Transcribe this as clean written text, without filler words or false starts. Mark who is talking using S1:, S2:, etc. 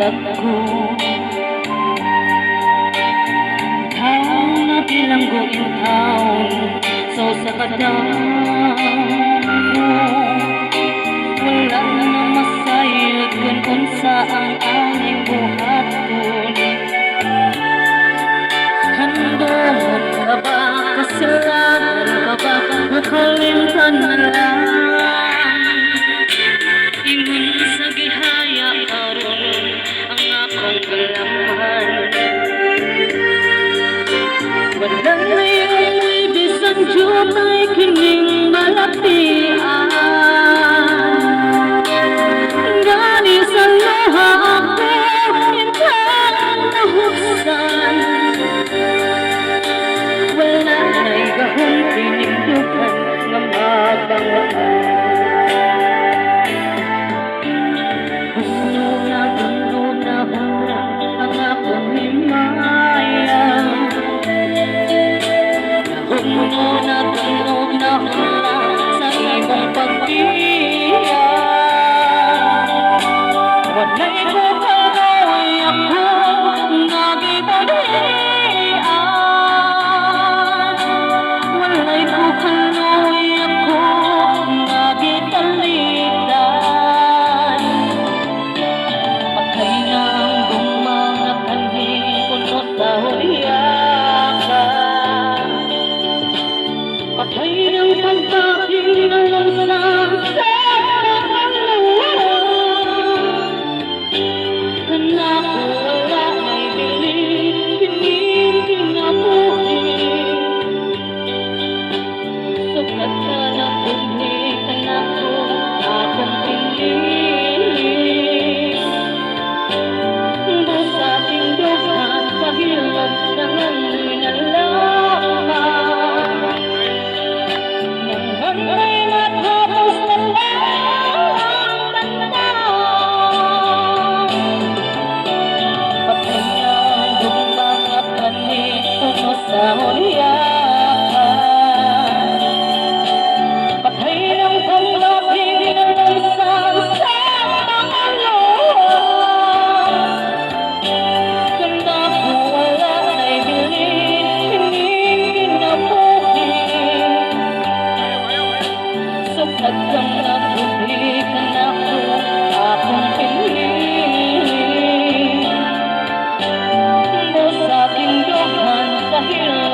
S1: bulag ko. Taon na bilanggo yung taon, so sa kadamo wala na masayod kung saan aning buhaton. Handog ka ba, kasalanan ka ba, makalimtan na lang ingon sa gihaya aron ang akong galaman. Wala na yung ibisan diyot ay kining malapian. Gani sa laha ako intang nahuksan. Wala na'y gahong tinigdukan nga mabangaan. Gusto na hula ang akong himaya. Gusto na hula sa imong pagbiya. Wala'y ko kanoy ako nagibalian. Wala'y ko kanoy ako nagitalitan. Patay na ang gumang kanhin puno sa huliyakan. Patay ng pagdating ng lansang sa pangalawa. Anak ko wala na'y bilin, pinipinabuhi. Sukat ka ng buhi, anak ko akong pinis. Busa tindugan sa hilog ng ano'y nalaman. Nang hangay matapos na lang ang bandang. Patay na ang gumang at panin puno sa huliyakan. Patay ng panglating ng lansang sa pangalawa. Ganda ko wala na'y bilin, pinipinabuhi. Sukat kang nagbuhi ka na ko akong pinis. Busa tindugan sa hilog